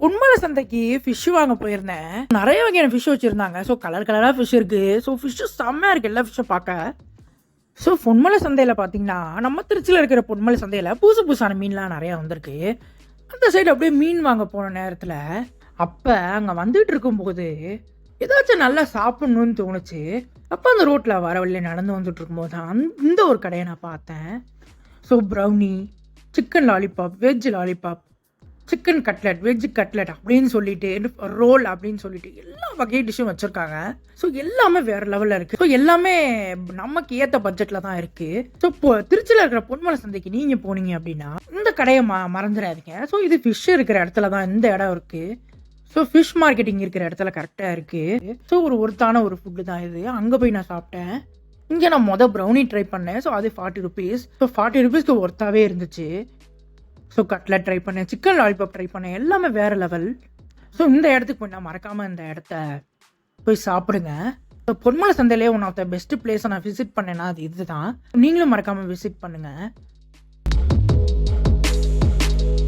பொன்மலை சந்தைக்கு ஃபிஷ் வாங்க போயிருந்தேன். நிறைய வகையான ஃபிஷ் வச்சிருந்தாங்க. ஸோ கலர் கலராக ஃபிஷ் இருக்கு. ஸோ ஃபிஷ்ஷு செம்மையாக இருக்குது எல்லா ஃபிஷ்ஷை பார்க்க. ஸோ பொன்மலை சந்தையில் பார்த்தீங்கன்னா நம்ம திருச்சியில் இருக்கிற பொன்மலை சந்தையில் புதுசு புதுசான மீன்லாம் நிறையா வந்திருக்கு. அந்த சைடு அப்படியே மீன் வாங்க போன நேரத்தில் அப்போ அங்கே வந்துட்டு இருக்கும்போது ஏதாச்சும் நல்லா சாப்பிட்ணுன்னு தோணுச்சு. அப்போ அந்த ரோட்டில் வர வழியில நடந்து வந்துட்டு இருக்கும்போது தான் இந்த ஒரு கடையை நான் பார்த்தேன். So brownie, chicken lollipop, veg lollipop, chicken cutlet, veg cutlet அப்படின்னு சொல்லிட்டு ரோல் அப்படின்னு சொல்லிட்டு எல்லா வகை டிஷ்ஷும் வச்சுருக்காங்க. ஸோ எல்லாமே வேறு லெவலில் இருக்குது. ஸோ எல்லாமே நமக்கு ஏற்ற பட்ஜெட்டில் தான் இருக்குது. ஸோ இப்போ திருச்சியில் இருக்கிற பொன்மலை சந்தைக்கு நீங்கள் போனீங்க அப்படின்னா இந்த கடையை மறந்துடாதீங்க. ஸோ இது ஃபிஷ் இருக்கிற இடத்துல தான் இந்த இடம் இருக்குது. ஸோ ஃபிஷ் மார்க்கெட்டிங் இருக்கிற இடத்துல கரெக்டாக இருக்குது. ஸோ ஒருத்தான ஒரு ஃபுட்டு தான் இது. அங்கே போய் நான் சாப்பிட்டேன். இங்கே நான் ப்ரௌனி ட்ரை பண்ணேன். ஸோ அது 40 rupees. ஸோ 40 rupeesக்கு ஒர்த்தாகவே இருந்துச்சு. ஸோ கட்லெட் ட்ரை பண்ணேன், சிக்கன் லாலிபாப் ட்ரை பண்ணேன், எல்லாமே வேறு லெவல். ஸோ இந்த இடத்துக்கு போய் நான் மறக்காமல் இந்த இடத்த போய் சாப்பிடுங்க. ஸோ பொன்மலை சந்தையிலே ஒன் ஆஃப் த பெஸ்ட் பிளேஸை நான் விசிட் பண்ணேன்னா அது இது தான். நீங்களும் மறக்காமல் விசிட் பண்ணுங்கள்.